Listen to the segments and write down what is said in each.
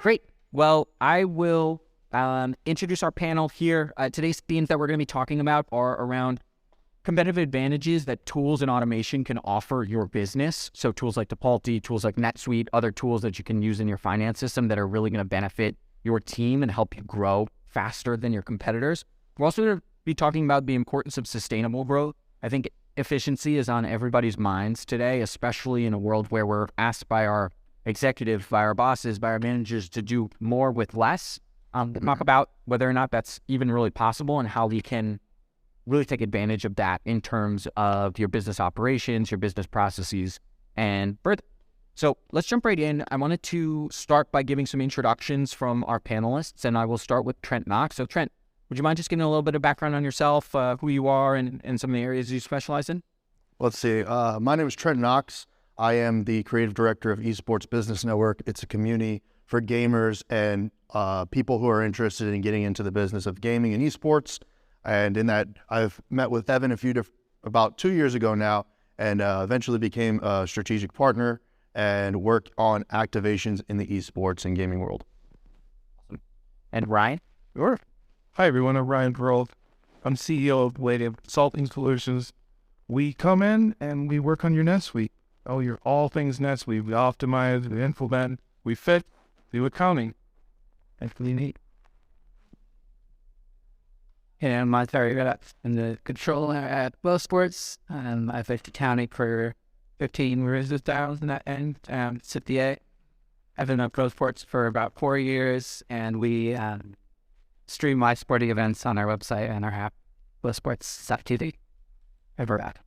Great. Well, I will introduce our panel here. Today's themes that we're going to be talking about are around competitive advantages that tools and automation can offer your business. So tools like Tipalti, tools like NetSuite, other tools that you can use in your finance system that are really going to benefit your team and help you grow faster than your competitors. We're also going to be talking about the importance of sustainable growth. I think efficiency is on everybody's minds today, especially in a world where we're asked by our executives, by our bosses, by our managers to do more with less. Talk about whether or not that's even really possible and how we can really take advantage of that in terms of your business operations, your business processes, and further. So let's jump right in. I wanted to start by giving some introductions from our panelists, and I will start with Trent Knox. So Trent, would you mind just giving a little bit of background on yourself, who you are, and some of the areas you specialize in? Let's see. My name is Trent Knox. I am the creative director of Esports Business Network. It's a community for gamers and people who are interested in getting into the business of gaming and esports. And in that, I've met with Evan about 2 years ago now, and eventually became a strategic partner and work on activations in the esports and gaming world. And Ryan? Sure. Hi, everyone. I'm Ryan Purol. I'm CEO of Arrieta Consulting Solutions. We come in and we work on your NetSuite. You're all things NetSuite. We optimize, we implement, we fit, do accounting. That's really neat. Yeah, I'm I'm the controller at Esports. I've been accounting for 15 years in that end, CPA. I've been at Esports for about 4 years, and we stream live sporting events on our website and our app, Esports.tv. Ever at.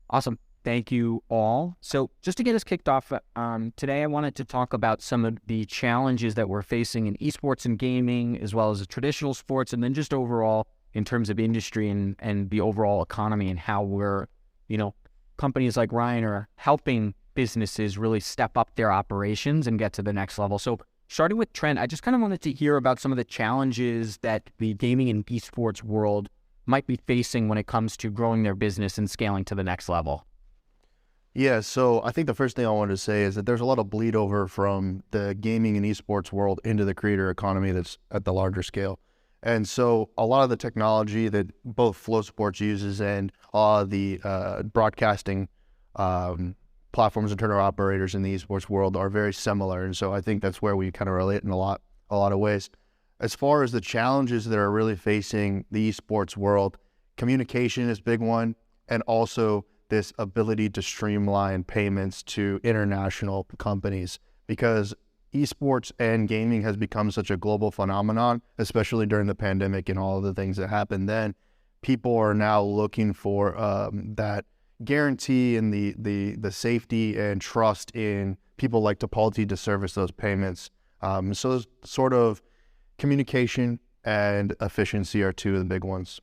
Awesome. Thank you all. So just to get us kicked off, today I wanted to talk about some of the challenges that we're facing in esports and gaming, as well as the traditional sports, and then just overall in terms of industry and the overall economy and how we're, companies like Ryan are helping businesses really step up their operations and get to the next level. So starting with Trent, I just kind of wanted to hear about some of the challenges that the gaming and esports world might be facing when it comes to growing their business and scaling to the next level. Yeah, so I think the first thing I wanted to say is that there's a lot of bleed over from the gaming and esports world into the creator economy that's at the larger scale. And so a lot of the technology that both Flow Sports uses and the broadcasting platforms and turner operators in the esports world are very similar. And so I think that's where we kind of relate in a lot of ways. As far as the challenges that are really facing the esports world, communication is a big one, and also this ability to streamline payments to international companies, because esports and gaming has become such a global phenomenon, especially during the pandemic and all of the things that happened then. People are now looking for that guarantee and the safety and trust in people like Tipalti to service those payments. So sort of communication and efficiency are two of the big ones.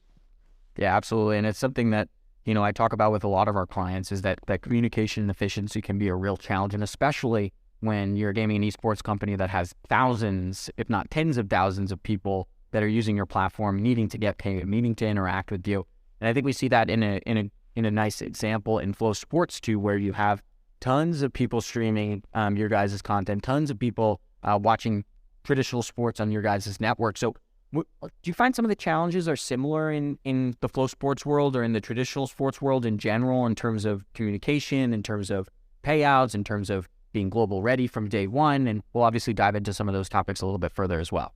Yeah, absolutely. And it's something that I talk about with a lot of our clients, is that communication and efficiency can be a real challenge, and especially when you're a gaming and esports company that has thousands, if not tens of thousands of people that are using your platform, needing to get paid, needing to interact with you. And I think we see that in a nice example in Flow Sports too, where you have tons of people streaming your guys' content, tons of people watching traditional sports on your guys' network. So do you find some of the challenges are similar in the Flow Sports world or in the traditional sports world in general, in terms of communication, in terms of payouts, in terms of being global ready from day one? And we'll obviously dive into some of those topics a little bit further as well.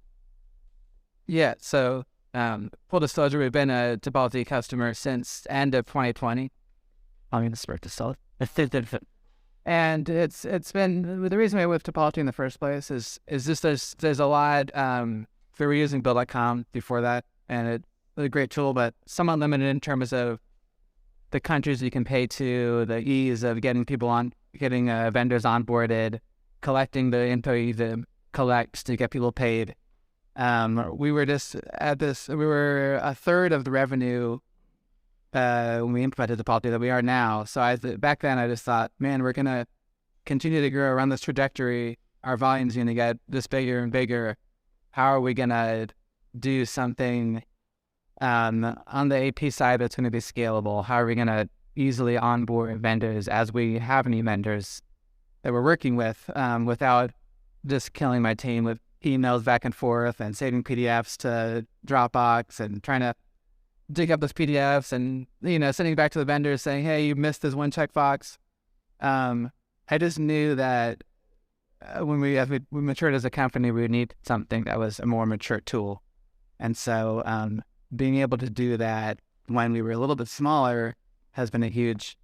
Yeah, so full disclosure, we've been a Tipalti customer since end of 2020. I'm going to start to sell it. And it's been, the reason we went with Tipalti in the first place is just there's a lot. We were using Bill.com before that, and it's a great tool, but somewhat limited in terms of the countries you can pay to, the ease of getting people on, getting vendors onboarded, collecting the info you collect to get people paid. We were just at this, we were a third of the revenue when we implemented Tipalti that we are now. So back then I just thought, man, we're going to continue to grow around this trajectory. Our volume's going to get this bigger and bigger. How are we going to do something on the AP side that's going to be scalable? How are we going to easily onboard vendors as we have new vendors that we're working with without just killing my team with emails back and forth and saving PDFs to Dropbox and trying to dig up those PDFs and, sending it back to the vendors saying, hey, you missed this one checkbox. I just knew that when we matured as a company, we would need something that was a more mature tool. And so being able to do that when we were a little bit smaller has been a huge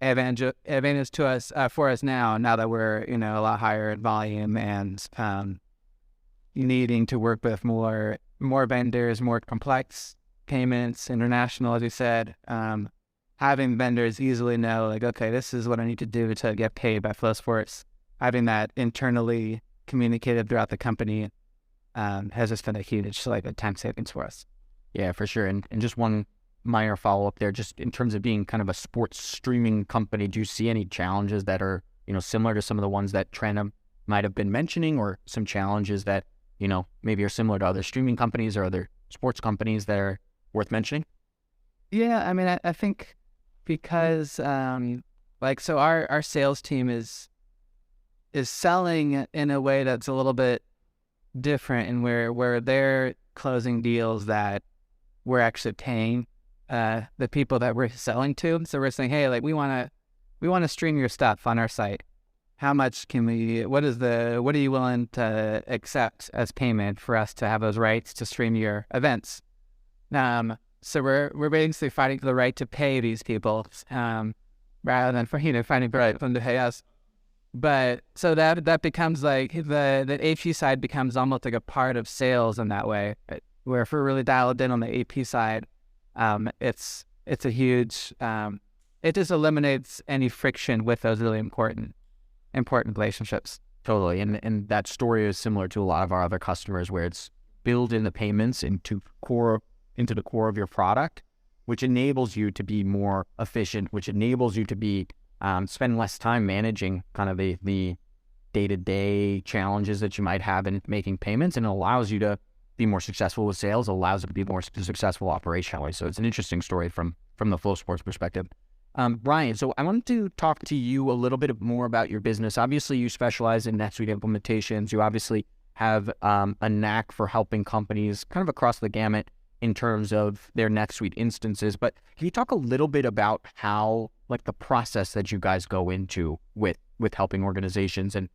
advantage to us for us now that we're a lot higher in volume and needing to work with more vendors, more complex payments, international, as you said. Having vendors easily know, like, okay, this is what I need to do to get paid by Flowsports. Having that internally communicated throughout the company has just been a huge time savings for us. Yeah, for sure. And just one minor follow-up there, just in terms of being kind of a sports streaming company, do you see any challenges that are, similar to some of the ones that Trent might have been mentioning, or some challenges that, maybe are similar to other streaming companies or other sports companies that are worth mentioning? Yeah, I mean, I think because, so our sales team is selling in a way that's a little bit different, and where they're closing deals that we're actually paying the people that we're selling to. So we're saying, hey, we want to stream your stuff on our site. How much can we? What are you willing to accept as payment for us to have those rights to stream your events? So we're basically fighting for the right to pay these people, rather than fighting for them to pay us. But so that becomes the AP side becomes almost like a part of sales in that way, where if we're really dialed in on the AP side, it's a huge, it just eliminates any friction with those really important relationships. Totally. And that story is similar to a lot of our other customers, where it's build in the payments into the core of your product, which enables you to be more efficient, which enables you to be spend less time managing kind of the day-to-day challenges that you might have in making payments, and it allows you to be more successful with sales, allows you to be more successful operationally. So it's an interesting story from the Flowsports perspective. Ryan, so I wanted to talk to you a little bit more about your business. Obviously, you specialize in NetSuite implementations. You obviously have a knack for helping companies kind of across the gamut in terms of their NetSuite instances. But can you talk a little bit about how, the process that you guys go into with helping organizations, and,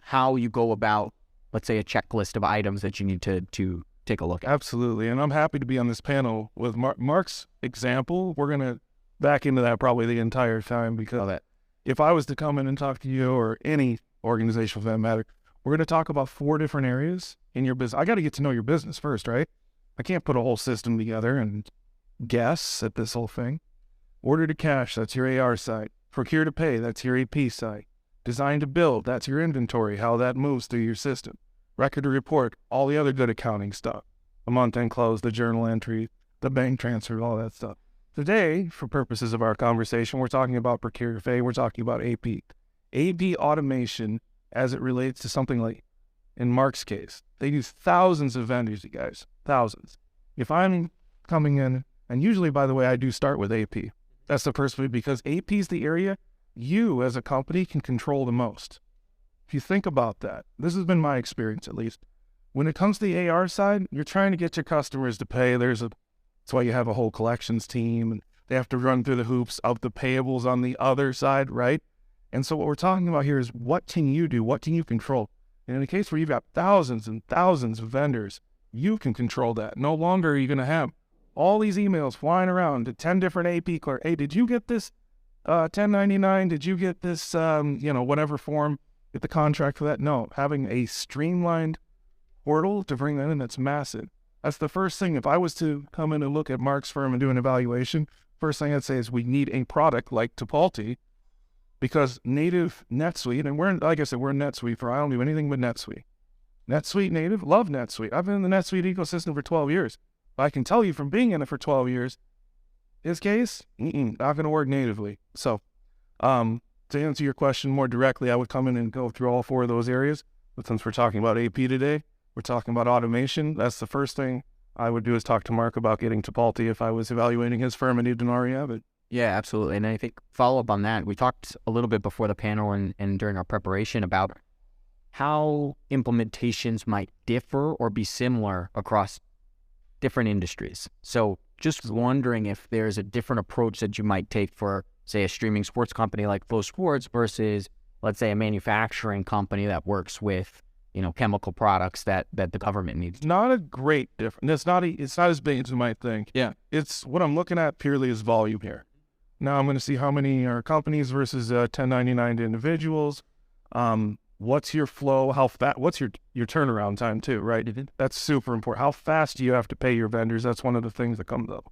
how you go about, let's say, a checklist of items that you need to take a look at? Absolutely. And I'm happy to be on this panel with Mark's example. We're going to back into that probably the entire time, because if I was to come in and talk to you, or any organization for that matter, we're going to talk about 4 different areas in your business. I got to get to know your business first, right? I can't put a whole system together and guess at this whole thing. Order to cash, that's your AR side. Procure to pay, that's your AP side. Design to build, that's your inventory, how that moves through your system. Record to report, all the other good accounting stuff. The month-end close, the journal entry, the bank transfer, all that stuff. Today, for purposes of our conversation, we're talking about procure to pay, we're talking about AP. AP automation as it relates to something like, in Mark's case, they use thousands of vendors, you guys, thousands. If I'm coming in, and usually, by the way, I do start with AP. That's the first way, because AP is the area you as a company can control the most. If you think about that, this has been my experience at least. When it comes to the AR side, you're trying to get your customers to pay. That's why you have a whole collections team, and they have to run through the hoops of the payables on the other side, right? And so what we're talking about here is, what can you do? What can you control? And in a case where you've got thousands and thousands of vendors, you can control that. No longer are you going to have all these emails flying around to 10 different AP clerks. Hey, did you get this 1099? Did you get this, whatever form, get the contract for that? No, having a streamlined portal to bring that in, that's massive. That's the first thing. If I was to come in and look at Mark's firm and do an evaluation, first thing I'd say is we need a product like Tipalti, because native NetSuite, and we're NetSuite for, I don't do anything but NetSuite. NetSuite native, love NetSuite. I've been in the NetSuite ecosystem for 12 years. But I can tell you from being in it for 12 years, his case, not going to work natively. So, to answer your question more directly, I would come in and go through all 4 of those areas. But since we're talking about AP today, we're talking about automation. That's the first thing I would do, is talk to Mark about getting Tipalti if I was evaluating his firm and he didn't already have it. Yeah, absolutely. And I think follow up on that, we talked a little bit before the panel and during our preparation about how implementations might differ or be similar across different industries. So just wondering if there's a different approach that you might take for, say, a streaming sports company like Flow Sports versus, let's say, a manufacturing company that works with, chemical products that the government needs. Not a great difference. It's not as big as you might think. Yeah. It's what I'm looking at purely is volume here. Now I'm going to see how many are companies versus 1099 to individuals. What's your flow? How fast? What's your turnaround time too, right? Mm-hmm. That's super important. How fast do you have to pay your vendors? That's one of the things that comes up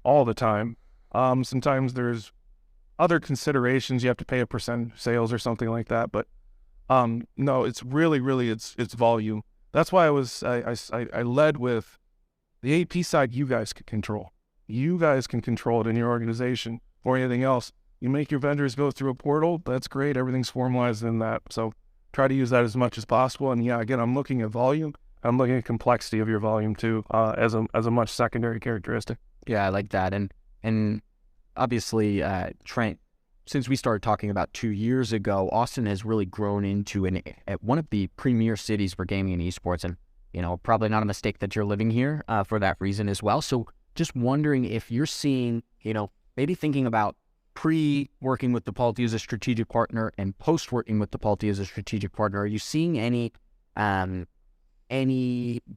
all the time. Sometimes there's other considerations. You have to pay a percent of sales or something like that. But no, it's really it's volume. That's why I led with the AP side. You guys can control. You guys can control it in your organization or anything else. You make your vendors go through a portal. That's great. Everything's formalized in that. So try to use that as much as possible. And yeah, again, I'm looking at volume. I'm looking at complexity of your volume too, as a much secondary characteristic. Yeah, I like that. And obviously, Trent, since we started talking about 2 years ago, Austin has really grown into one of the premier cities for gaming and esports. And, probably not a mistake that you're living here for that reason as well. So just wondering if you're seeing, maybe thinking about pre-working with Tipalti as a strategic partner and post-working with Tipalti as a strategic partner, are you seeing any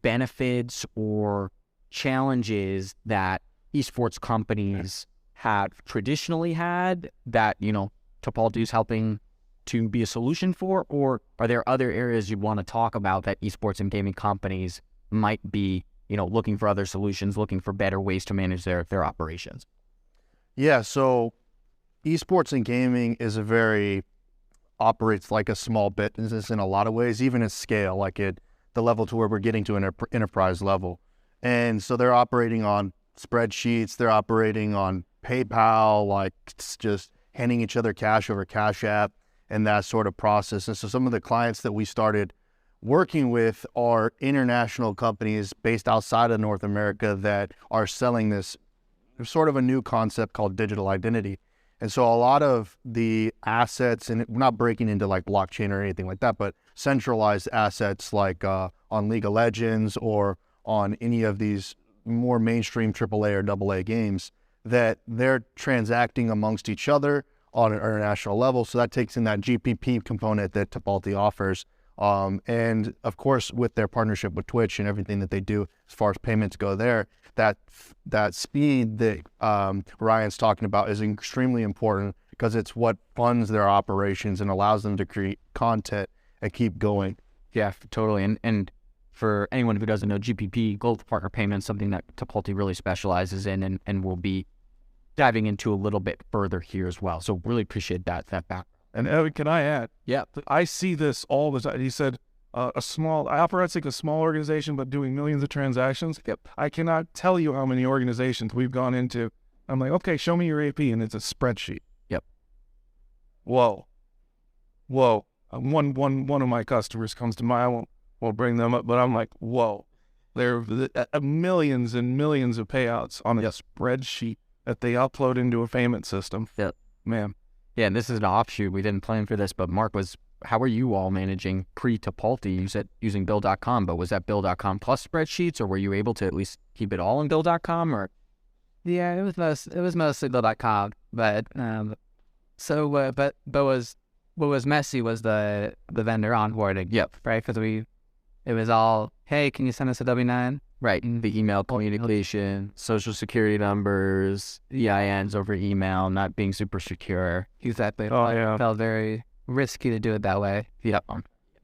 benefits or challenges that esports companies have traditionally had that, Tipalti is helping to be a solution for? Or are there other areas you want to talk about that esports and gaming companies might be, looking for other solutions, looking for better ways to manage their operations? Yeah, so esports and gaming operates like a small business in a lot of ways, even at scale, like at the level to where we're getting to an enterprise level. And so they're operating on spreadsheets, they're operating on PayPal, like just handing each other cash over Cash App and that sort of process. And so some of the clients that we started working with are international companies based outside of North America that are selling this sort of a new concept called digital identity. And so a lot of the assets, and we're not breaking into like blockchain or anything like that, but centralized assets like on League of Legends or on any of these more mainstream AAA or AA games, that they're transacting amongst each other on an international level. So that takes in that GPP component that Tipalti offers. And of course, with their partnership with Twitch and everything that they do as far as payments go there, that speed that Ryan's talking about is extremely important because it's what funds their operations and allows them to create content and keep going. Yeah, totally. And for anyone who doesn't know, GPP, Global Partner Payments, something that Tipalti really specializes in and we'll be diving into a little bit further here as well. So really appreciate that background. And Evan, can I add? Yeah. I see this all the time. He said I operate like a small organization, but doing millions of transactions. Yep. I I cannot tell you how many organizations we've gone into. I'm like, okay, show me your AP, and it's a spreadsheet. Yep. Whoa. One of my customers comes to mind. I won't bring them up, but I'm like, whoa. There are millions and millions of payouts on a spreadsheet that they upload into a payment system. Yep. Man. Yeah, and this is an offshoot. We didn't plan for this, but Mark, how are you all managing pre-Tipalti? You said using Bill.com, but was that Bill.com plus spreadsheets, or were you able to at least keep it all in Bill.com? Or Yeah, it was mostly Bill.com, but what was messy was the vendor onboarding. Yep. Right, because it was all, hey, can you send us a W-9? Right, the email communication, social security numbers, EINs over email, not being super secure. Exactly. Oh, yeah. It felt very risky to do it that way. Yep.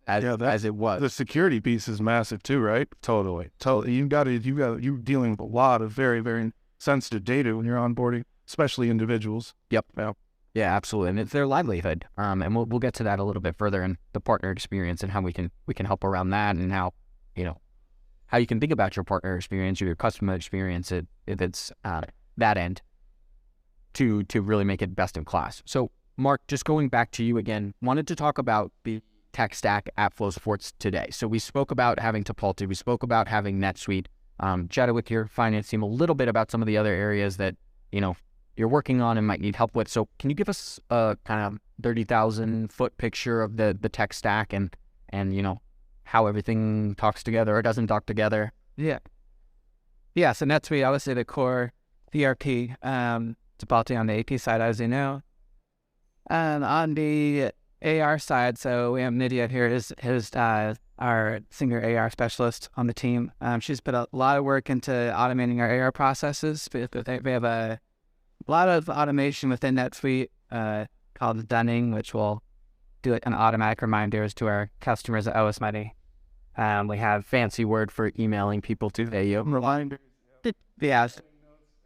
As it was. The security piece is massive too, right? Totally. You're dealing with a lot of very, very sensitive data when you're onboarding, especially individuals. Yep. Yeah. Yeah, absolutely. And it's their livelihood. And we'll get to that a little bit further in the partner experience and how we can help around that, and how you can think about your partner experience or your customer experience if it's that end to really make it best in class. So Mark, just going back to you again, wanted to talk about the tech stack at Flow Sports today. So we spoke about having Tipalti, we spoke about having NetSuite, chatted with your finance team a little bit about some of the other areas that, you're working on and might need help with. So can you give us a kind of 30,000 foot picture of the tech stack and and, how everything talks together or doesn't talk together. Yeah. Yeah, so NetSuite, obviously the core ERP, Tipalti on the AP side, as you know. And on the AR side, so we have Nydia here, who's our senior AR specialist on the team. She's put a lot of work into automating our AR processes. We have a lot of automation within NetSuite called Dunning, which will do an automatic reminders to our customers that owe us money. We have fancy word for emailing people to pay you. Reminders. Yeah.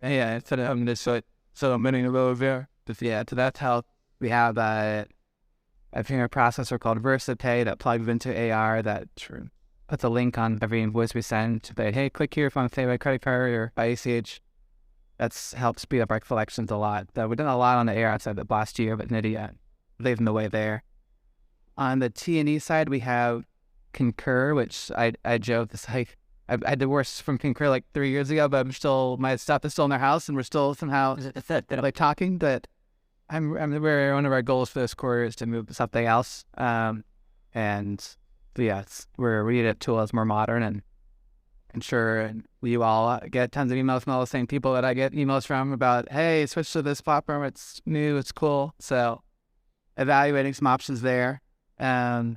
Yeah, instead of having this so many of those there. Yeah, so that's how we have a payment processor called VersaPay that plugs into AR that puts a link on every invoice we send to say, hey, click here if you want to pay by credit card or by ACH. That's helped speed up our collections a lot. We've done a lot on the AR side the last year, but Nydia leading the way there. On the T&E side, we have Concur, which I joke, this like I divorced from Concur like 3 years ago, but my stuff is still in their house, and we're still somehow like talking. But one of our goals for this quarter is to move to something else. We're reading a tool that's more modern and ensure you all get tons of emails from all the same people that I get emails from about, hey, switch to this platform. It's new, it's cool. So evaluating some options there. I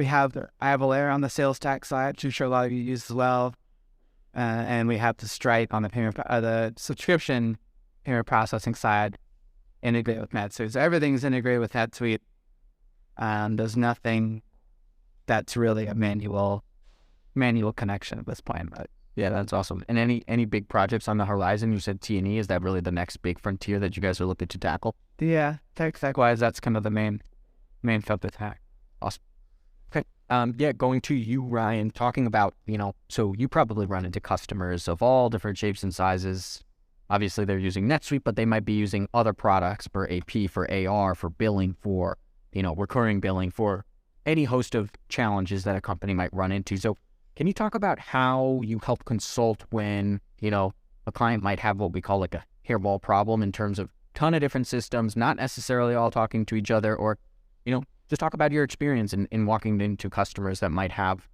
have a layer on the sales tax side, which I'm sure a lot of you use as well. And we have the Stripe on the subscription payment processing side integrated with NetSuite. So everything's integrated with NetSuite. There's nothing that's really a manual connection at this point. But yeah, that's awesome. And any big projects on the horizon? You said T&E. Is that really the next big frontier that you guys are looking to tackle? Yeah, tech wise, that's kind of the main focus. Awesome. Okay. Going to you, Ryan, talking about, so you probably run into customers of all different shapes and sizes. Obviously, they're using NetSuite, but they might be using other products for AP, for AR, for billing, for, recurring billing, for any host of challenges that a company might run into. So can you talk about how you help consult when, a client might have what we call like a hairball problem in terms of ton of different systems, not necessarily all talking to each other, or, just talk about your experience in walking into customers that might have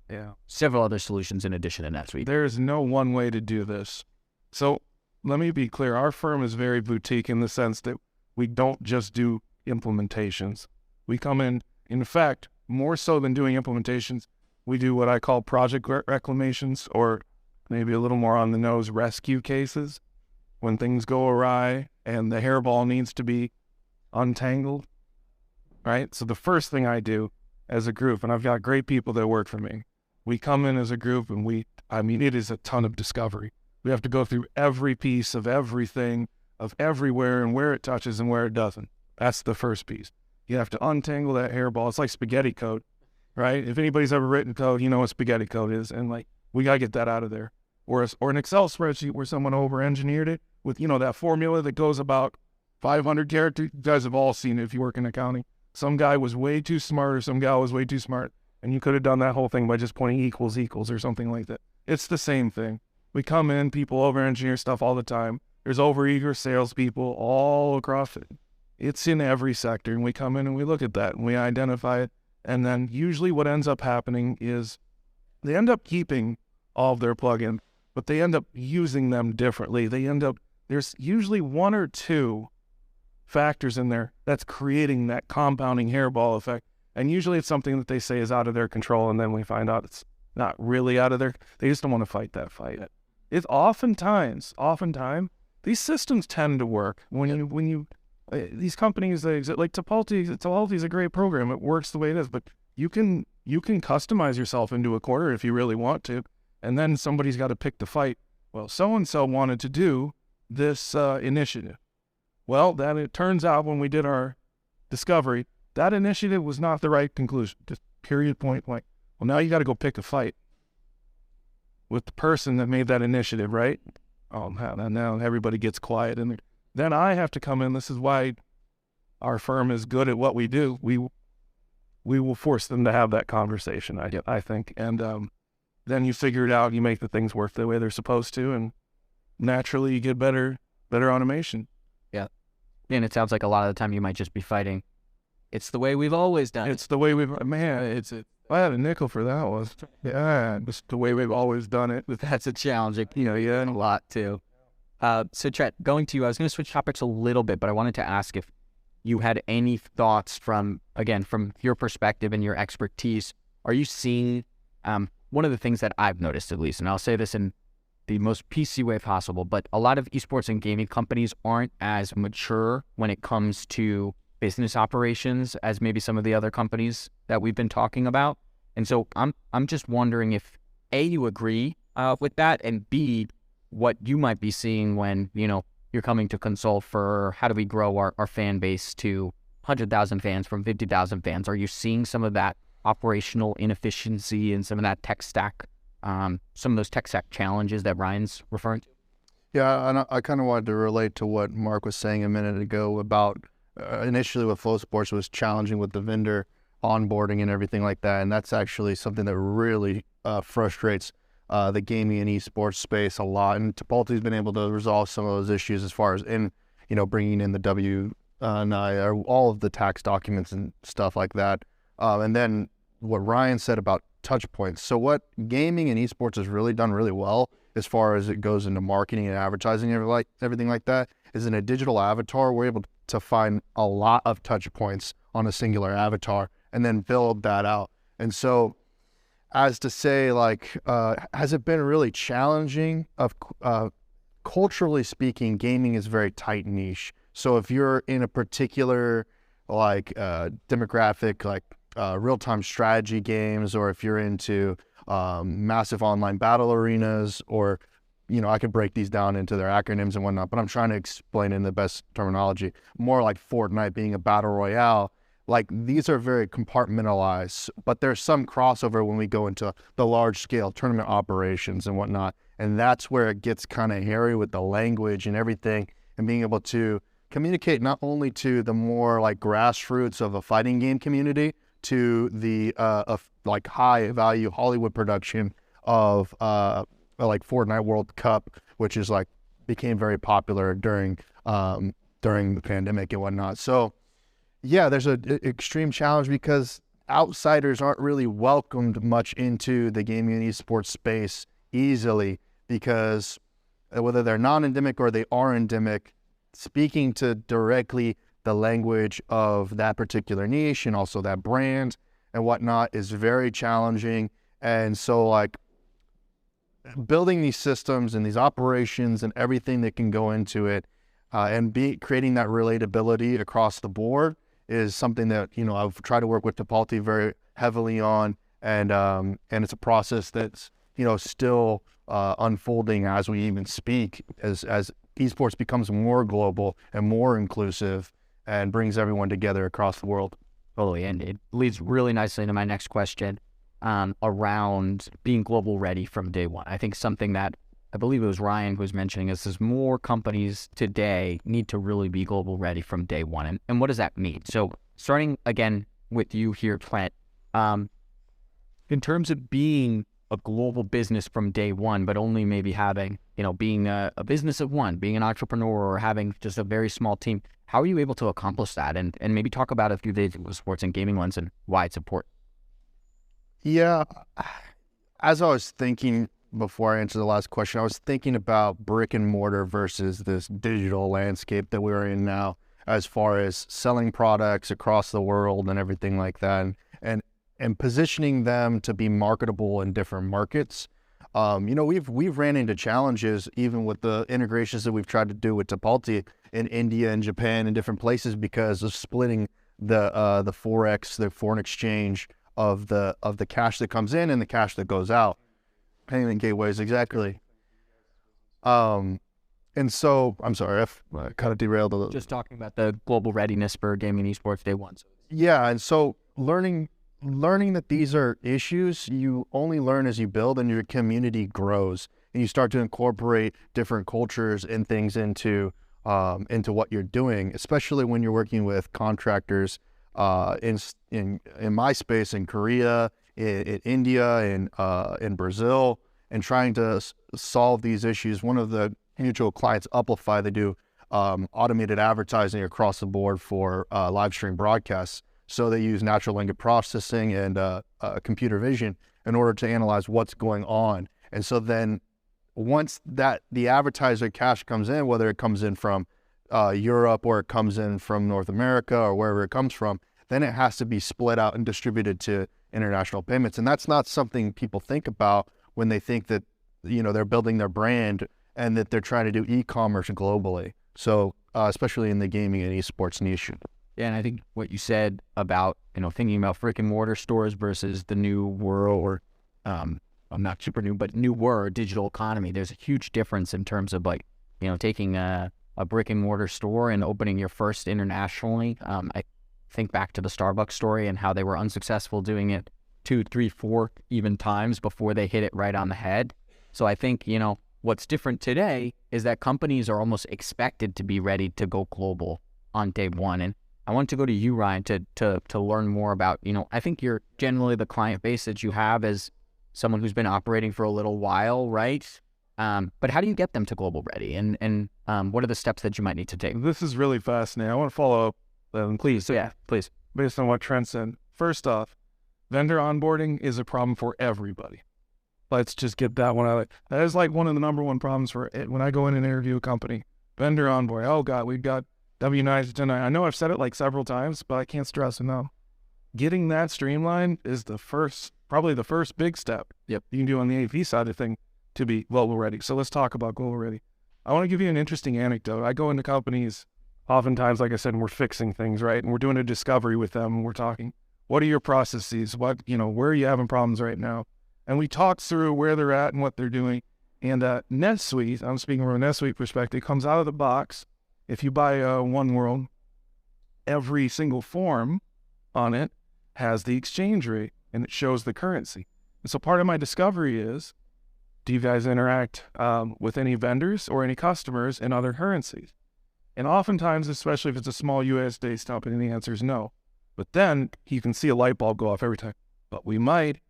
several other solutions in addition to NetSuite. There's no one way to do this. So let me be clear. Our firm is very boutique in the sense that we don't just do implementations. We come in fact, more so than doing implementations, we do what I call project reclamations, or maybe a little more on the nose rescue cases. When things go awry and the hairball needs to be untangled, right? So the first thing I do as a group, and I've got great people that work for me, we come in as a group and it is a ton of discovery. We have to go through every piece of everything, of everywhere, and where it touches and where it doesn't. That's the first piece. You have to untangle that hairball. It's like spaghetti code, right? If anybody's ever written code, you know what spaghetti code is. And we got to get that out of there. Or an Excel spreadsheet where someone over-engineered it with, that formula that goes about 500 characters. You guys have all seen it if you work in accounting. Some guy was way too smart or some gal was way too smart, and you could have done that whole thing by just pointing equals or something like that. It's the same thing. We come in, people over-engineer stuff all the time. There's over-eager salespeople all across it. It's in every sector, and we come in and we look at that, and we identify it, and then usually what ends up happening is they end up keeping all of their plugins, but they end up using them differently. There's usually one or two factors in there that's creating that compounding hairball effect. And usually it's something that they say is out of their control, and then we find out it's not really out of they just don't want to fight that fight. It's oftentimes, these systems tend to work when you these companies, like Tipalti is a great program. It works the way it is, but you can customize yourself into a quarter if you really want to, and then somebody's got to pick the fight. Well, so-and-so wanted to do this initiative. Well, then it turns out when we did our discovery, that initiative was not the right conclusion. Just period, point blank. Well, now you got to go pick a fight with the person that made that initiative, right? Oh, now everybody gets quiet. And then I have to come in. This is why our firm is good at what we do. We will force them to have that conversation, I think. And then you figure it out. You make the things work the way they're supposed to. And naturally, you get better automation. Yeah. And it sounds like a lot of the time you might just be fighting It's the way we've always done it. It's the way I had a nickel for that one. Yeah, it's the way we've always done it. That's a challenging, a lot too. So Trent, going to you, I was going to switch topics a little bit, but I wanted to ask if you had any thoughts from your perspective and your expertise. Are you seeing, one of the things that I've noticed at least, and I'll say this in the most PC way possible, but a lot of esports and gaming companies aren't as mature when it comes to business operations as maybe some of the other companies that we've been talking about. And so I'm just wondering if A, you agree with that, and B, what you might be seeing when, you're coming to consult for how do we grow our fan base to 100,000 fans from 50,000 fans. Are you seeing some of that operational inefficiency and some of that tech stack, some of those tech stack challenges that Ryan's referring to? Yeah, and I kind of wanted to relate to what Mark was saying a minute ago about initially with Flow Sports was challenging with the vendor onboarding and everything like that. And that's actually something that really frustrates the gaming and esports space a lot. And Tipalti's been able to resolve some of those issues as far as bringing in the or all of the tax documents and stuff like that. And then what Ryan said about touch points. So what gaming and esports has really done really well as far as it goes into marketing and advertising and everything like that is in a digital avatar, we're able to find a lot of touch points on a singular avatar and then build that out. And so as to say, has it been really challenging? Culturally speaking, gaming is very tight niche. So if you're in a particular demographic, real-time strategy games, or if you're into massive online battle arenas, or I could break these down into their acronyms and whatnot, but I'm trying to explain in the best terminology. More like Fortnite being a battle royale. These are very compartmentalized, but there's some crossover when we go into the large scale tournament operations and whatnot. And that's where it gets kind of hairy with the language and everything, and being able to communicate not only to the more grassroots of a fighting game community, to the high value Hollywood production of Fortnite World Cup, which is became very popular during the pandemic and whatnot. So yeah, there's an extreme challenge because outsiders aren't really welcomed much into the gaming and esports space easily, because whether they're non-endemic or they are endemic, speaking to directly the language of that particular niche and also that brand and whatnot is very challenging. And so building these systems and these operations and everything that can go into it and creating that relatability across the board is something that, I've tried to work with Tipalti very heavily on. And it's a process that's, still unfolding as we even speak, as esports becomes more global and more inclusive and brings everyone together across the world. Totally. And it leads really nicely into my next question around being global ready from day one. I think something that I believe it was Ryan who was mentioning is more companies today need to really be global ready from day one. And what does that mean? So starting again with you here, Trent, in terms of being a global business from day one, but only maybe having, being a business of one, being an entrepreneur, or having just a very small team, how are you able to accomplish that? And maybe talk about a few days with sports and gaming ones and why it's important. Yeah, as I was thinking before I answer the last question, I was thinking about brick and mortar versus this digital landscape that we're in now, as far as selling products across the world and everything like that, and positioning them to be marketable in different markets. We've ran into challenges even with the integrations that we've tried to do with Tipalti in India and Japan and different places because of splitting the forex, the foreign exchange of the cash that comes in and the cash that goes out. Payment gateways, exactly. And so, I'm sorry, I kind of derailed a little. Just talking about the global readiness for gaming and esports day one. Yeah, and so learning that these are issues, you only learn as you build and your community grows and you start to incorporate different cultures and things into what you're doing, especially when you're working with contractors in my space in Korea, in India, in Brazil, and trying to solve these issues. One of the mutual clients, Amplify, they do automated advertising across the board for live stream broadcasts. So they use natural language processing and computer vision in order to analyze what's going on. And so then once that the advertiser cash comes in, whether it comes in from Europe or it comes in from North America or wherever it comes from, then it has to be split out and distributed to international payments. And that's not something people think about when they think that, they're building their brand and that they're trying to do e-commerce globally. So especially in the gaming and esports niche. Yeah, and I think what you said about, thinking about brick and mortar stores versus the new world, or I'm not super new, but new world digital economy. There's a huge difference in terms of taking a brick and mortar store and opening your first internationally. I think back to the Starbucks story and how they were unsuccessful doing it 2, 3, 4 even times before they hit it right on the head. So I think, what's different today is that companies are almost expected to be ready to go global on day one. And I want to go to you, Ryan, to learn more about, I think you're generally the client base that you have as someone who's been operating for a little while, right? But how do you get them to global ready? And what are the steps that you might need to take? This is really fascinating. I want to follow up, Please. based on what Trent said. First off, vendor onboarding is a problem for everybody. Let's just get that one out. That is like one of the number one problems for it when I go in and interview a company. Vendor onboarding. Oh God, we've got W-9s, 10-9. I know I've said it like several times, but I can't stress enough. Getting that streamlined is probably the first big step you can do on the AV side of thing to be global ready. So let's talk about global ready. I want to give you an interesting anecdote. I go into companies oftentimes, like I said, and we're fixing things, right? And we're doing a discovery with them and we're talking, what are your processes? Where are you having problems right now? And we talk through where they're at and what they're doing. And NetSuite, I'm speaking from a NetSuite perspective, comes out of the box. If you buy One World, every single form on it has the exchange rate and it shows the currency. And so part of my discovery is, do you guys interact with any vendors or any customers in other currencies? And oftentimes, especially if it's a small US-based company, the answer is no. But then you can see a light bulb go off every time. But we might.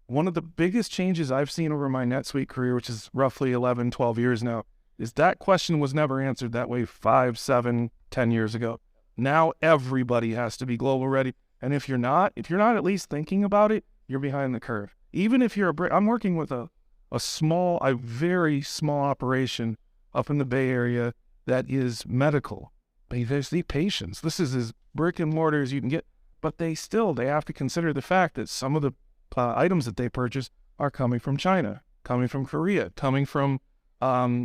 One of the biggest changes I've seen over my NetSuite career, which is roughly 11, 12 years now, is that question was never answered that way 5, 7, 10 years ago. Now everybody has to be global ready. And if you're not at least thinking about it, you're behind the curve. Even if you're I'm working with a very small operation up in the Bay Area that is medical. They see patients. This is as brick and mortar as you can get. But they have to consider the fact that some of the items that they purchase are coming from China, coming from Korea, coming from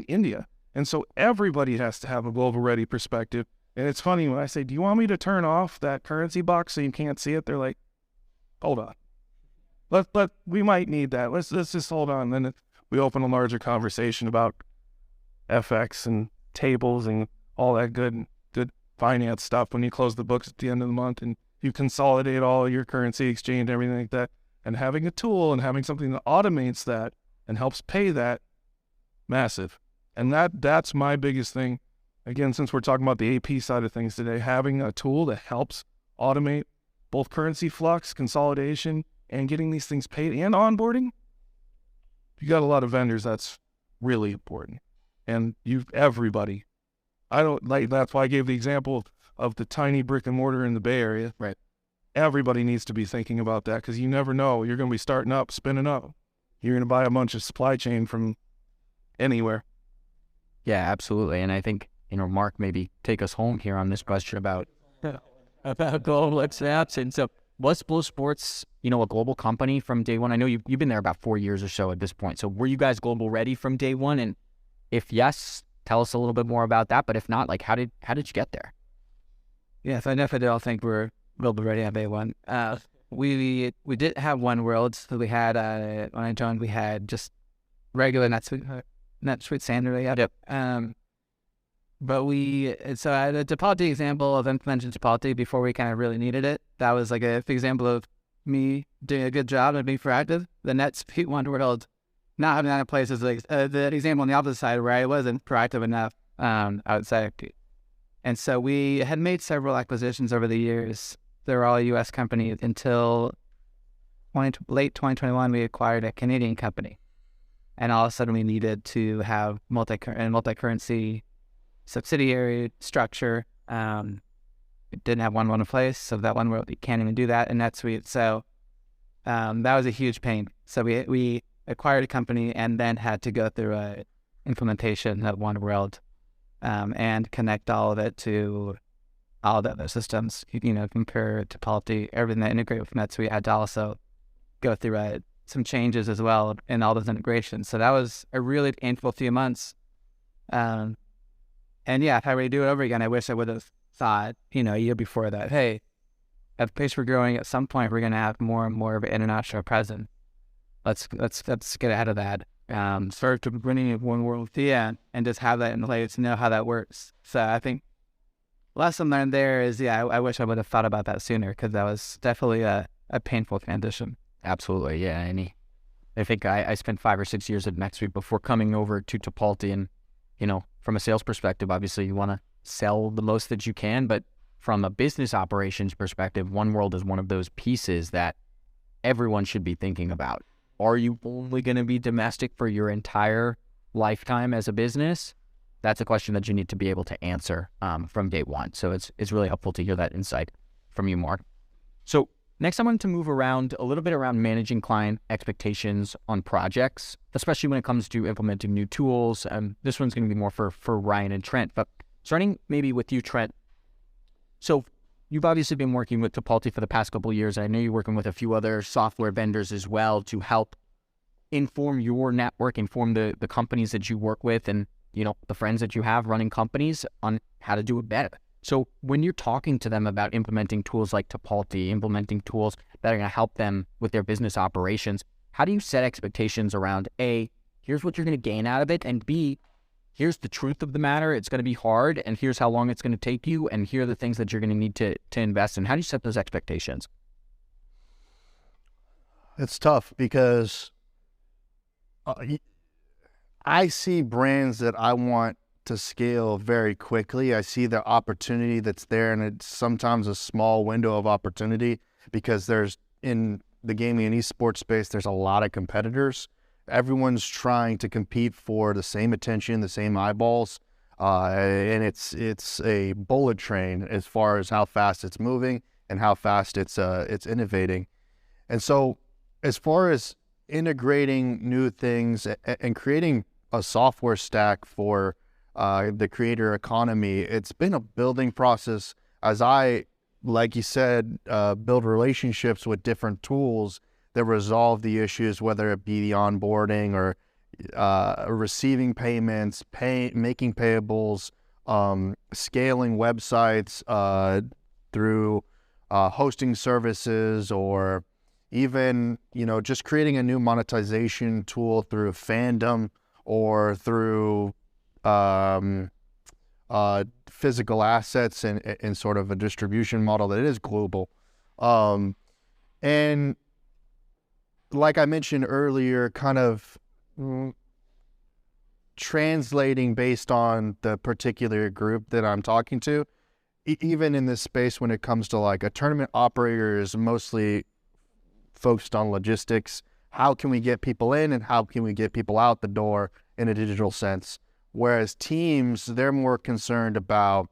India. And so everybody has to have a global ready perspective. And it's funny when I say, do you want me to turn off that currency box so you can't see it? They're like, hold on. We might need that. Let's just hold on. Then we open a larger conversation about FX and tables and all that good finance stuff when you close the books at the end of the month and you consolidate all your currency exchange, everything like that. And having a tool and having something that automates that and helps pay that, massive. And that's my biggest thing. Again, since we're talking about the AP side of things today, having a tool that helps automate both currency flux, consolidation, and getting these things paid and onboarding. If you got a lot of vendors, that's really important. And everybody. That's why I gave the example of the tiny brick and mortar in the Bay Area. Right. Everybody needs to be thinking about that because you never know. You're going to be starting up, spinning up. You're going to buy a bunch of supply chain from anywhere. Yeah, absolutely. And I think, Mark, maybe take us home here on this question about global expansion. So was Blue Sports, a global company from day one? I know you've been there about 4 years or so at this point. So were you guys global ready from day one? And if yes, tell us a little bit more about that. But if not, how did you get there? Yes, I definitely don't think we're global ready on day one. We did have One World. So we had, when I joined, we had just regular NetSuite standard. Yep. But so I had a Tipalti example of implementing Tipalti before we kind of really needed it. That was like a example of me doing a good job and being proactive. The NetSuite One World not having that in place is like the example on the opposite side where I wasn't proactive enough outside. And so we had made several acquisitions over the years. They were all U.S. companies until late 2021, we acquired a Canadian company. And all of a sudden we needed to have multi-currency subsidiary structure. it didn't have one place, so that one world you can't even do that in NetSuite. So that was a huge pain. So we acquired a company and then had to go through a implementation of one world and connect all of it to all the other systems. Compare Tipalti, everything that integrate with NetSuite had to also go through some changes as well in all those integrations. So that was a really painful few months. And yeah, if I were to do it over again, I wish I would have thought, a year before that, hey, at the pace we're growing, at some point we're going to have more and more of an international presence. Let's get ahead of that. Start to bringing one world, and just have that in place, know how that works. So I think lesson learned there is, I wish I would have thought about that sooner, because that was definitely a painful transition. Absolutely, yeah. And I think I spent 5 or 6 years at NetSuite before coming over to Tipalti, and from a sales perspective, obviously you want to sell the most that you can, but from a business operations perspective, One World is one of those pieces that everyone should be thinking about. Are you only going to be domestic for your entire lifetime as a business? That's a question that you need to be able to answer from day one. So it's really helpful to hear that insight from you, Mark. So next, I wanted to move around a little bit around managing client expectations on projects, especially when it comes to implementing new tools. This one's going to be more for Ryan and Trent, but starting maybe with you, Trent. So you've obviously been working with Tipalti for the past couple of years. I know you're working with a few other software vendors as well to help inform your network, inform the companies that you work with, and the friends that you have running companies on how to do it better. So when you're talking to them about implementing tools like Tipalti, implementing tools that are going to help them with their business operations, how do you set expectations around A, here's what you're going to gain out of it, and B, here's the truth of the matter, it's going to be hard, and here's how long it's going to take you, and here are the things that you're going to need to invest in. How do you set those expectations? It's tough because I see brands that I want to scale very quickly. I see the opportunity that's there, and it's sometimes a small window of opportunity because there's, in the gaming and esports space, there's a lot of competitors. Everyone's trying to compete for the same attention, the same eyeballs, and it's a bullet train as far as how fast it's moving and how fast it's innovating. And so as far as integrating new things and creating a software stack for the creator economy, it's been a building process as I, like you said, build relationships with different tools that resolve the issues, whether it be the onboarding or receiving payments, making payables, scaling websites through hosting services, or even just creating a new monetization tool through fandom or through physical assets and sort of a distribution model that is global. And like I mentioned earlier, kind of translating based on the particular group that I'm talking to, even in this space when it comes to like a tournament operator is mostly focused on logistics. How can we get people in and how can we get people out the door in a digital sense? Whereas teams, they're more concerned about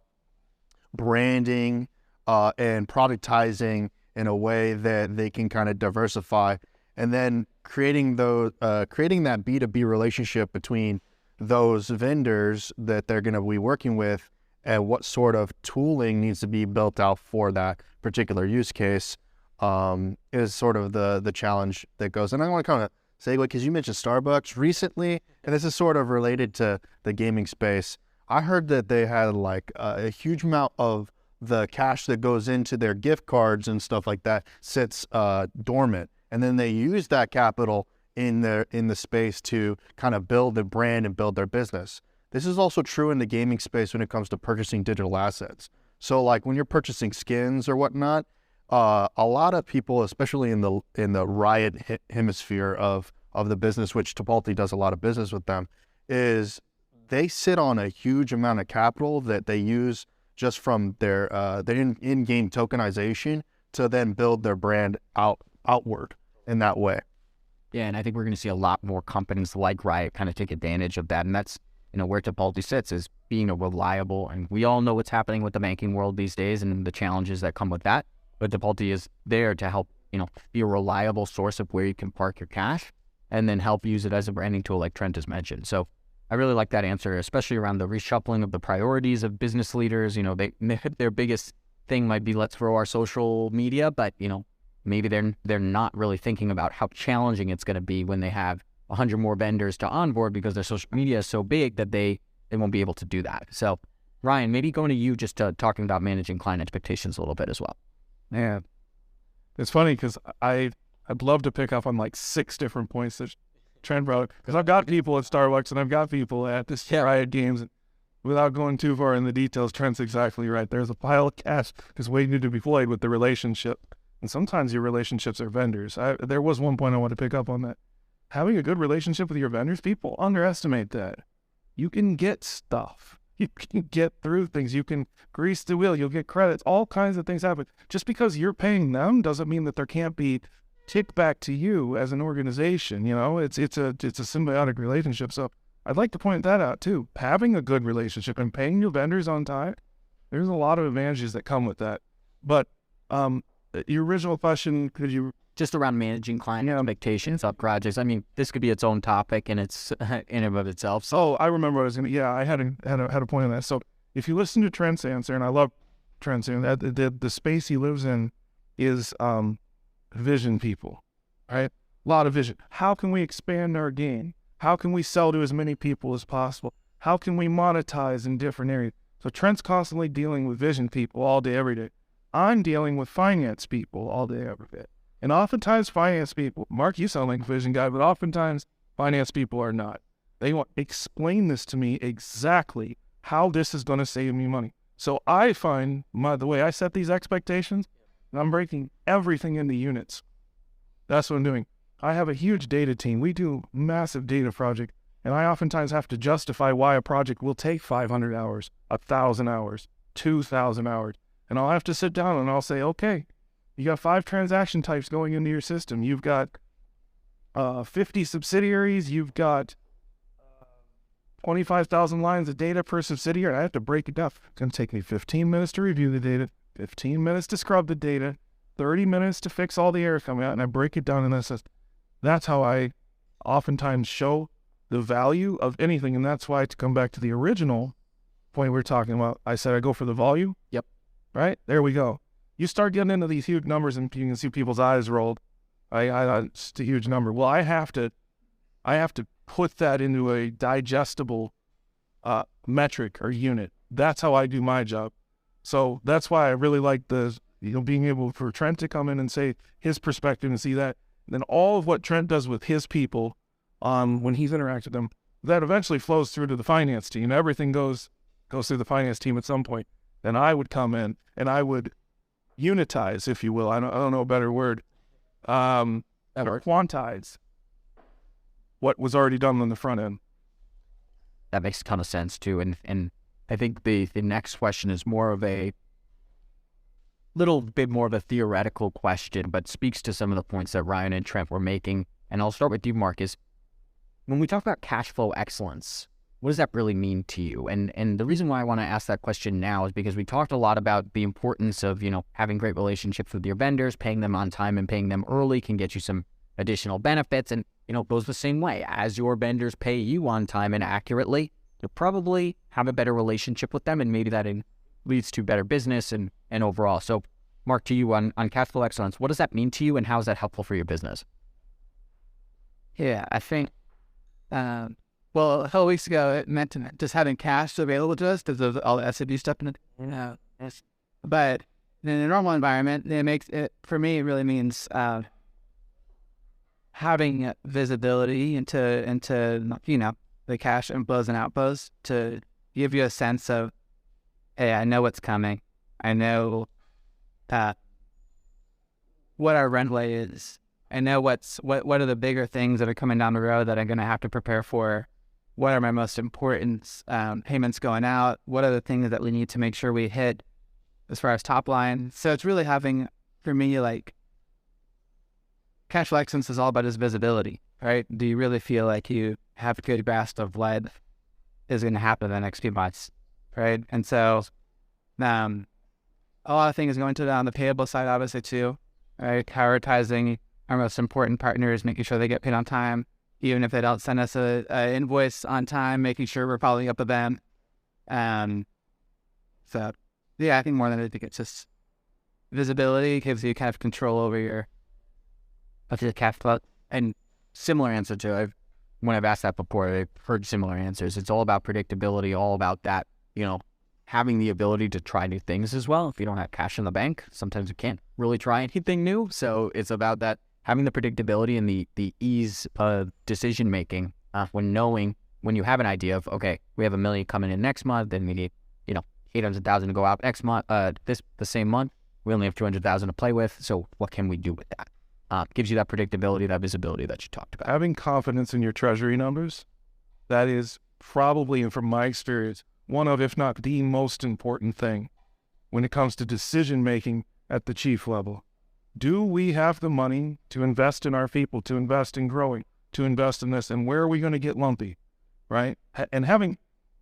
branding and productizing in a way that they can kind of diversify, and then creating that B2B relationship between those vendors that they're going to be working with and what sort of tooling needs to be built out for that particular use case is sort of the challenge that goes. And I want to kind of segue, because you mentioned Starbucks recently, and this is sort of related to the gaming space. I heard that they had like a huge amount of the cash that goes into their gift cards and stuff like that sits dormant, and then they use that capital in the space to kind of build the brand and build their business. This is also true in the gaming space when it comes to purchasing digital assets. So like when you're purchasing skins or whatnot, a lot of people, especially in the Riot hemisphere of the business, which Tipalti does a lot of business with them, is they sit on a huge amount of capital that they use just from their in-game tokenization to then build their brand outward in that way. Yeah, and I think we're going to see a lot more companies like Riot kind of take advantage of that. And that's where Tipalti sits is being a reliable, and we all know what's happening with the banking world these days and the challenges that come with that. But Tipalti is there to help, be a reliable source of where you can park your cash and then help use it as a branding tool like Trent has mentioned. So I really like that answer, especially around the reshuffling of the priorities of business leaders. Their biggest thing might be let's grow our social media, but, maybe they're not really thinking about how challenging it's going to be when they have 100 more vendors to onboard because their social media is so big that they won't be able to do that. So Ryan, maybe going to you just talking about managing client expectations a little bit as well. Yeah. It's funny because I'd love to pick up on like 6 different points that Trent brought, because I've got people at Starbucks and I've got people at this Riot Games. And without going too far in the details, Trent's exactly right. There's a pile of cash just waiting to be deployed with the relationship. And sometimes your relationships are vendors. There was one point I want to pick up on that. Having a good relationship with your vendors, people underestimate that. You can get stuff. You can get through things. You can grease the wheel. You'll get credits. All kinds of things happen. Just because you're paying them doesn't mean that there can't be kickback to you as an organization. It's a symbiotic relationship. So I'd like to point that out too. Having a good relationship and paying your vendors on time, there's a lot of advantages that come with that. But your original question, could you... Just around managing client expectations of projects. I mean, this could be its own topic and it's in and of itself. So I remember I had a point on that. So if you listen to Trent's answer, and I love Trent's answer, the space he lives in is vision people, right? A lot of vision. How can we expand our game? How can we sell to as many people as possible? How can we monetize in different areas? So Trent's constantly dealing with vision people all day, every day. I'm dealing with finance people all day, every day. And oftentimes finance people, Mark, you sound like a vision guy, but oftentimes finance people are not. They want, explain this to me exactly how this is going to save me money. So I find, the way I set these expectations, I'm breaking everything into units. That's what I'm doing. I have a huge data team. We do massive data project, and I oftentimes have to justify why a project will take 500 hours, 1,000 hours, 2,000 hours. And I'll have to sit down and I'll say, okay, you got 5 transaction types going into your system. You've got 50 subsidiaries. You've got 25,000 lines of data per subsidiary. And I have to break it down. It's going to take me 15 minutes to review the data, 15 minutes to scrub the data, 30 minutes to fix all the errors coming out. And I break it down, and that's how I oftentimes show the value of anything. And that's why, to come back to the original point we were talking about, I said I go for the volume. Yep. Right? There we go. You start getting into these huge numbers and you can see people's eyes rolled. It's a huge number. Well, I have to put that into a digestible metric or unit. That's how I do my job. So that's why I really like being able for Trent to come in and say his perspective and see that. And then all of what Trent does with his people when he's interacted with them, that eventually flows through to the finance team. Everything goes through the finance team at some point. Then I would come in and I would unitize, if you will. I don't know a better word. Or quantize what was already done on the front end. That makes a ton of sense too. And I think the next question is more of a little bit more of a theoretical question, but speaks to some of the points that Ryan and Trent were making. And I'll start with you, Mark, is when we talk about cash flow excellence, what does that really mean to you? And the reason why I want to ask that question now is because we talked a lot about the importance of, having great relationships with your vendors, paying them on time and paying them early can get you some additional benefits. And, it goes the same way. As your vendors pay you on time and accurately, you'll probably have a better relationship with them, and maybe that leads to better business and overall. So, Mark, to you on cash flow excellence, what does that mean to you and how is that helpful for your business? Yeah, I think... Well, a couple weeks ago, it meant just having cash available to us because of all the SAP stuff in it. But in a normal environment, for me, it really means having visibility into the cash inflows and outflows to give you a sense of, hey, I know what's coming. I know what our runway is. I know what are the bigger things that are coming down the road that I'm going to have to prepare for. What are my most important payments going out? What are the things that we need to make sure we hit as far as top line? So it's really having, for me, like, cash flow excellence is all about his visibility, right? Do you really feel like you have a good grasp of what is going to happen in the next few months, right? And so a lot of things going to on the payable side, obviously, too, right? Prioritizing our most important partners, making sure they get paid on time, even if they don't send us a invoice on time, making sure we're following up with them. So, yeah, I think more than anything, it's just visibility gives you kind of control over your cash flow. And similar answer to when I've asked that before, I've heard similar answers. It's all about predictability, all about that, having the ability to try new things as well. If you don't have cash in the bank, sometimes you can't really try anything new. So it's about that, having the predictability and the ease of decision making when you have an idea of, okay, we have $1 million coming in next month, then we need, 800,000 to go out next month, the same month. We only have 200,000 to play with. So what can we do with that? Gives you that predictability, that visibility that you talked about. Having confidence in your treasury numbers, that is probably, and from my experience, one of, if not the most important thing when it comes to decision making at the chief level. Do we have the money to invest in our people, to invest in growing, to invest in this, and where are we going to get lumpy, right? And having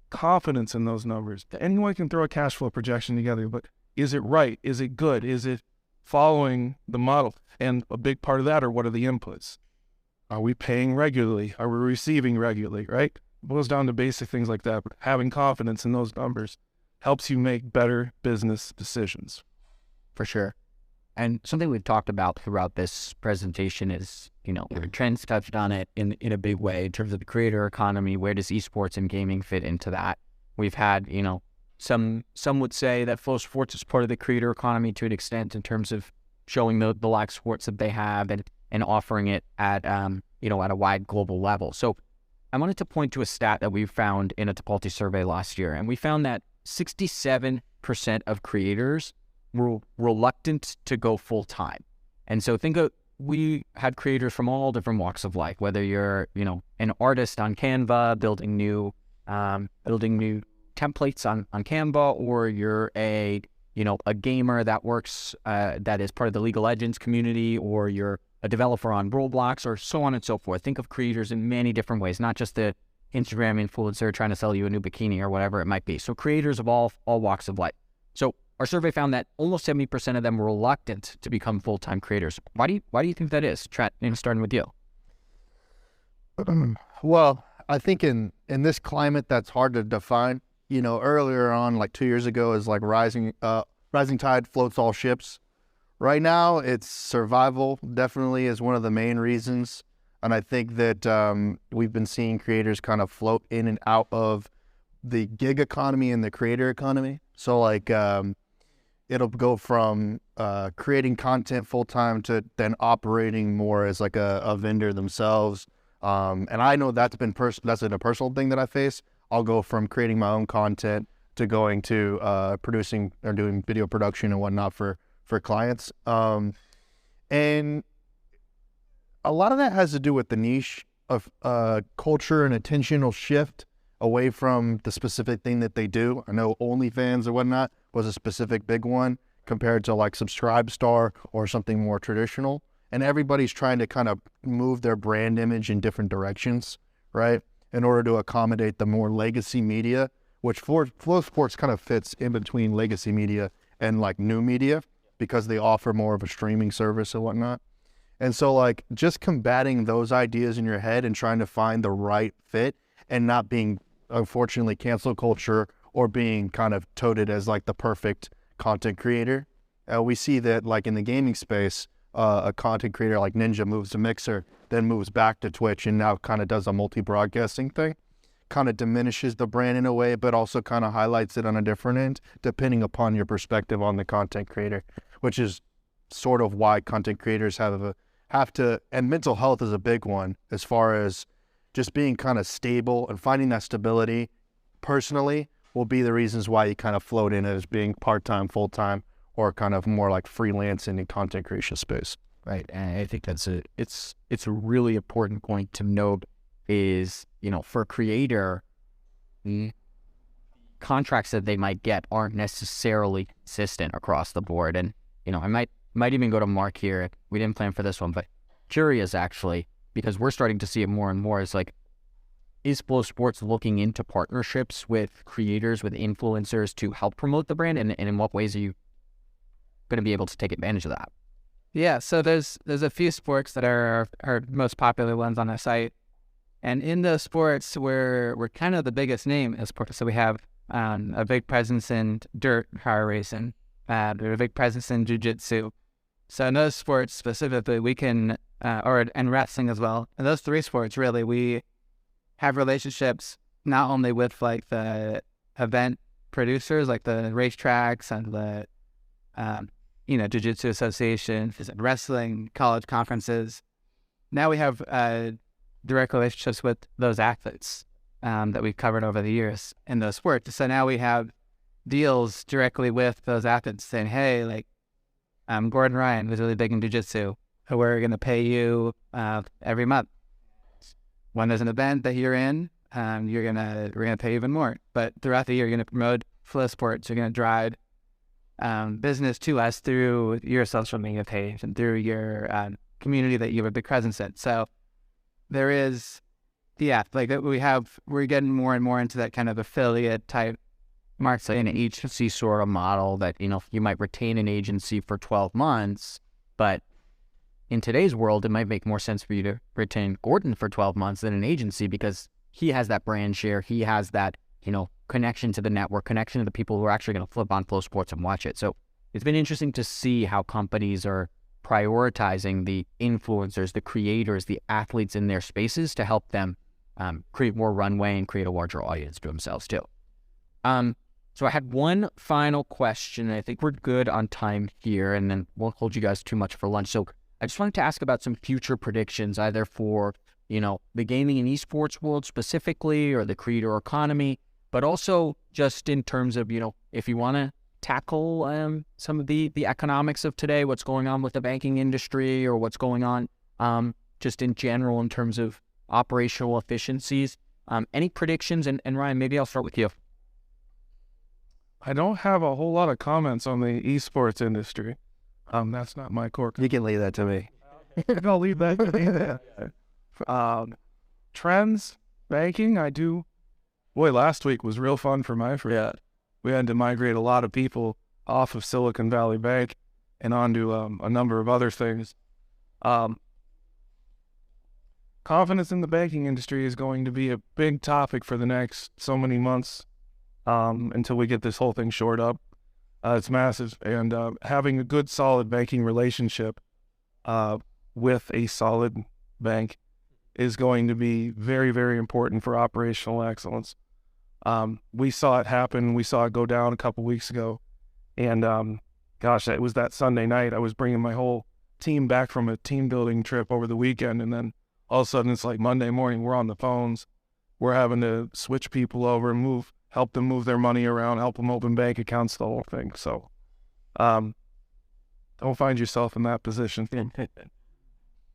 confidence in those numbers. Anyone can throw a cash flow projection together, but is it right? Is it good? Is it following the model? And a big part of that are, what are the inputs? Are we paying regularly? Are we receiving regularly, right? It boils down to basic things like that, but having confidence in those numbers helps you make better business decisions. For sure. And something we've talked about throughout this presentation is, Trent's touched on it in a big way in terms of the creator economy. Where does esports and gaming fit into that? We've had, some would say that Flow Sports is part of the creator economy to an extent in terms of showing the live sports that they have and offering it at, at a wide global level. So I wanted to point to a stat that we found in a Tipalti survey last year, and we found that 67% of creators were reluctant to go full time. And so we had creators from all different walks of life, whether you're, an artist on Canva building new templates on Canva, or you're a gamer that works, that is part of the League of Legends community, or you're a developer on Roblox, or so on and so forth. Think of creators in many different ways, not just the Instagram influencer trying to sell you a new bikini or whatever it might be. So creators of all walks of life. So our survey found that almost 70% of them were reluctant to become full-time creators. Why do you think that is, Trent? Starting with you. Well, I think in this climate that's hard to define. Earlier on, like 2 years ago, is like rising tide floats all ships. Right now, it's survival definitely is one of the main reasons. And I think that we've been seeing creators kind of float in and out of the gig economy and the creator economy. So like it'll go from creating content full-time to then operating more as like a vendor themselves. And I know that's a personal thing that I face. I'll go from creating my own content to going to producing or doing video production and whatnot for clients. And a lot of that has to do with the niche of culture and attention will shift away from the specific thing that they do. I know OnlyFans or whatnot was a specific big one compared to like Subscribestar or something more traditional. And everybody's trying to kind of move their brand image in different directions, right? In order to accommodate the more legacy media, which Flow Sports kind of fits in between legacy media and like new media because they offer more of a streaming service and whatnot. And so like just combating those ideas in your head and trying to find the right fit and not being, unfortunately, cancel culture or being kind of touted as like the perfect content creator. We see that like in the gaming space, a content creator like Ninja moves to Mixer, then moves back to Twitch and now kind of does a multi-broadcasting thing. Kind of diminishes the brand in a way, but also kind of highlights it on a different end, depending upon your perspective on the content creator, which is sort of why content creators have to, and mental health is a big one as far as just being kind of stable and finding that stability personally will be the reasons why you kind of float in as being part-time, full-time, or kind of more like freelance in the content creation space. Right. And I think it's a really important point to note is, for a creator, contracts that they might get aren't necessarily consistent across the board. And, I might even go to Mark here. We didn't plan for this one, but curious actually, because we're starting to see it more and more. It's like, is Flow Sports looking into partnerships with creators, with influencers to help promote the brand? And in what ways are you going to be able to take advantage of that? Yeah, so there's a few sports that are our most popular ones on our site. And in those sports, we're kind of the biggest name in sports. So we have a big presence in dirt car racing. We have a big presence in jiu-jitsu. So in those sports specifically, we can, and wrestling as well. In those three sports, really, we have relationships not only with like the event producers, like the racetracks and the, jiu-jitsu associations, and wrestling, college conferences. Now we have direct relationships with those athletes that we've covered over the years in those sports. So now we have deals directly with those athletes saying, hey, like, Gordon Ryan was really big in jiu-jitsu. We're going to pay you every month. When there's an event that you're in, we're gonna pay even more. But throughout the year, you're going to promote Flow Sports. You're going to drive business to us through your social media page and through your community that you have a big presence in. So there is, we're getting more and more into that kind of affiliate type market. An agency sort of model that, you might retain an agency for 12 months, but in today's world, it might make more sense for you to retain Gordon for 12 months than an agency because he has that brand share. He has that, connection to the network, connection to the people who are actually going to flip on Flow Sports and watch it. So it's been interesting to see how companies are prioritizing the influencers, the creators, the athletes in their spaces to help them create more runway and create a larger audience to themselves too. So I had one final question. I think we're good on time here, and then won't hold you guys too much for lunch. So I just wanted to ask about some future predictions, either for, the gaming and esports world specifically, or the creator economy, but also just in terms of, if you want to tackle some of the economics of today, what's going on with the banking industry, or what's going on just in general in terms of operational efficiencies. Any predictions? And Ryan, maybe I'll start with you. I don't have a whole lot of comments on the esports industry. That's not my core. You can leave that to me. I'll leave that to you. Trends, banking, I do. Boy, last week was real fun for my friend. Yeah. We had to migrate a lot of people off of Silicon Valley Bank and onto a number of other things. Confidence in the banking industry is going to be a big topic for the next so many months until we get this whole thing shored up. It's massive, and having a good, solid banking relationship with a solid bank is going to be very, very important for operational excellence. We saw it happen. We saw it go down a couple weeks ago, and it was that Sunday night. I was bringing my whole team back from a team building trip over the weekend, and then all of a sudden it's like Monday morning, we're on the phones. We're having to switch people over and help them move their money around, help them open bank accounts, the whole thing. So don't find yourself in that position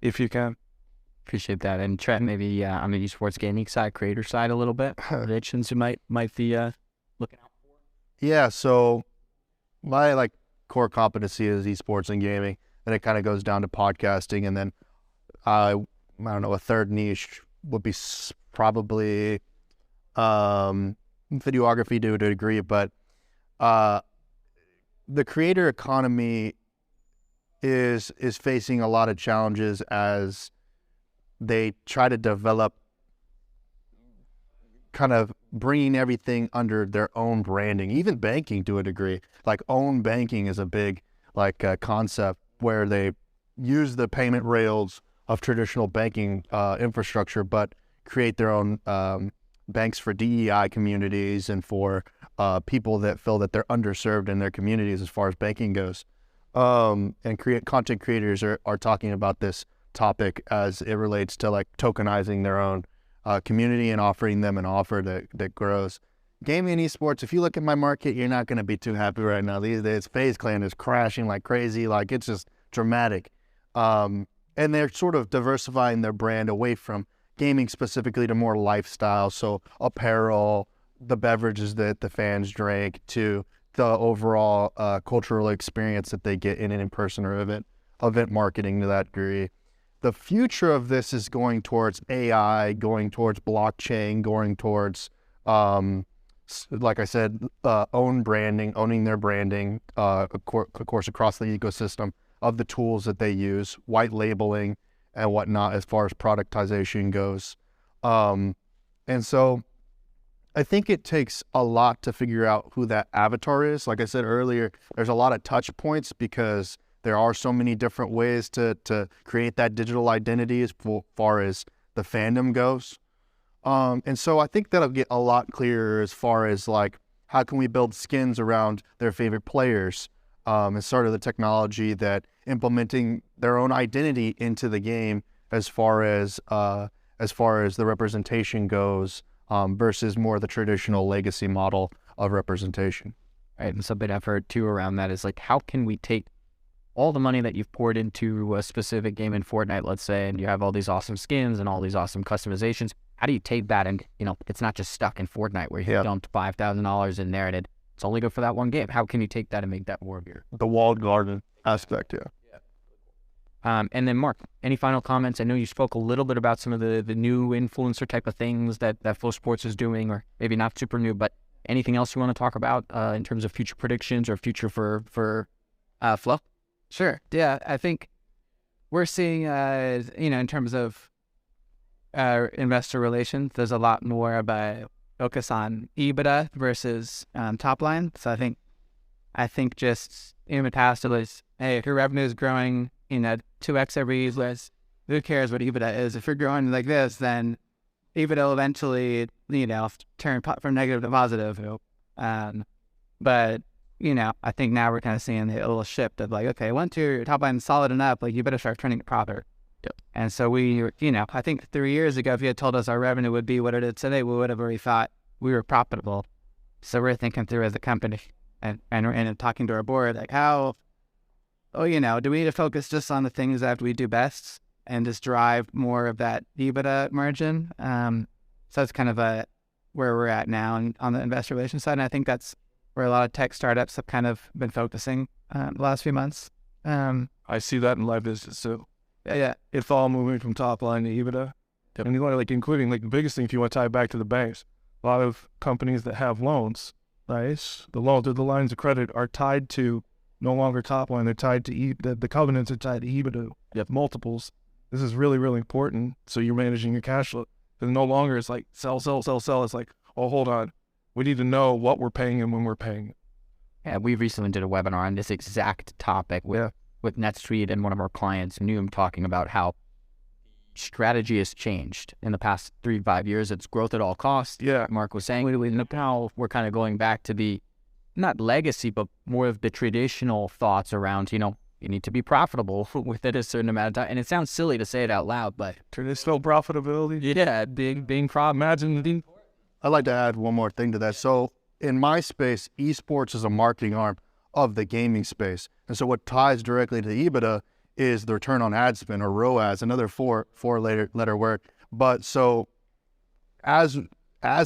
if you can. Appreciate that. And Trent, maybe on the esports gaming side, creator side a little bit, predictions you might be looking out for? Yeah, so my core competency is esports and gaming, and it kind of goes down to podcasting, and then I don't know, a third niche would be probably videography to a degree, but the creator economy is facing a lot of challenges as they try to develop kind of bringing everything under their own branding, even banking to a degree. Own banking is a big concept where they use the payment rails of traditional banking infrastructure, but create their own banks for DEI communities and for people that feel that they're underserved in their communities as far as banking goes. And content creators are talking about this topic as it relates to tokenizing their own community and offering them an offer that grows. Gaming and esports, if you look at my market, you're not going to be too happy right now. These days, FaZe Clan is crashing like crazy. It's just dramatic. And they're sort of diversifying their brand away from gaming specifically to more lifestyle. So apparel, the beverages that the fans drink, to the overall cultural experience that they get in an in-person or event marketing to that degree. the future of this is going towards AI, going towards blockchain, going towards, like I said, owning their branding, of course, across the ecosystem of the tools that they use, white labeling and whatnot as far as productization goes. And so I think it takes a lot to figure out who that avatar is. Like I said earlier, there's a lot of touch points because there are so many different ways to create that digital identity as far as the fandom goes. And so I think that'll get a lot clearer as far as like, how can we build skins around their favorite players? And sort of the technology that implementing their own identity into the game as far as the representation goes, versus more the traditional legacy model of representation. Right, and some big effort too around that is like, how can we take all the money that you've poured into a specific game in Fortnite, let's say, and you have all these awesome skins and all these awesome customizations. How do you take that and, it's not just stuck in Fortnite where you dumped $5,000 in there and it's only good for that one game. How can you take that and make that more of the walled garden aspect? And then Mark, any final comments? I know you spoke a little bit about some of the new influencer type of things that Flow Sports is doing, or maybe not super new, but anything else you want to talk about in terms of future predictions or future for Flow? Sure. Yeah, I think we're seeing, in terms of investor relations, there's a lot more of a focus on EBITDA versus top line. So I think just in the past it was, hey, if your revenue is growing, 2x every year, who cares what EBITDA is? If you're growing like this, then EBITDA will eventually, turn from negative to positive. But I think now we're kind of seeing a little shift of like, okay, once your top line is solid enough, like you better start turning it profit. Yep. And so I think 3 years ago, if you had told us our revenue would be what it is today, we would have already thought we were profitable. So we're thinking through as a company and talking to our board, like do we need to focus just on the things that we do best and just drive more of that EBITDA margin? So that's kind of where we're at now on the investor relations side. And I think that's where a lot of tech startups have kind of been focusing the last few months. I see that in live business too. Yeah. It's all moving from top line to EBITDA. Yep. And including the biggest thing, if you want to tie it back to the banks, a lot of companies that have loans, right? The loans or the lines of credit are tied to no longer top line. They're tied to the covenants are tied to EBITDA. You have multiples. This is really, really important. So you're managing your cash flow. And no longer it's like sell. It's like, oh, hold on. We need to know what we're paying and when we're paying it. Yeah, we recently did a webinar on this exact topic with NetStreet and one of our clients, Noom, talking about how strategy has changed in the past 3 to 5 years. It's growth at all costs. Yeah. Mark was saying, now we're kind of going back to the, not legacy, but more of the traditional thoughts around, you need to be profitable within a certain amount of time. And it sounds silly to say it out loud, but traditional profitability. Yeah, being profitable. Imagine I'd like to add one more thing to that. So in my space, esports is a marketing arm of the gaming space. And so what ties directly to the EBITDA is the return on ad spend, or ROAS, another four-letter word. But so as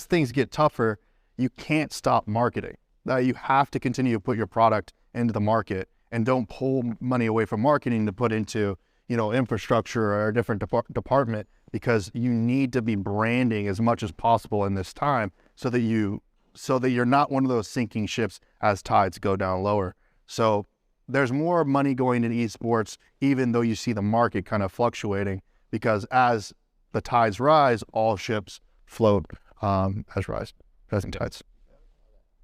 things get tougher, you can't stop marketing. You have to continue to put your product into the market and don't pull money away from marketing to put into, infrastructure or a different department, because you need to be branding as much as possible in this time so that you're not one of those sinking ships as tides go down lower. So there's more money going into esports, even though you see the market kind of fluctuating, because as the tides rise, all ships float rising tides.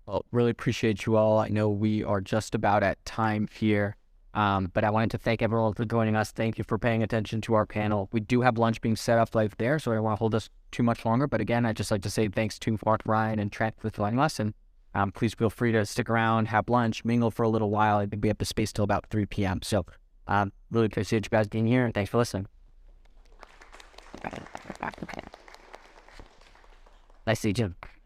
Well, really appreciate you all. I know we are just about at time here, but I wanted to thank everyone for joining us. Thank you for paying attention to our panel. We do have lunch being set up right there, so I don't want to hold us too much longer. But again, I'd just like to say thanks to Mark, Ryan, and Trent for joining us. And please feel free to stick around, have lunch, mingle for a little while. I think we have the space till about 3 p.m. So really appreciate you guys being here, and thanks for listening. Nice to see you, Jim.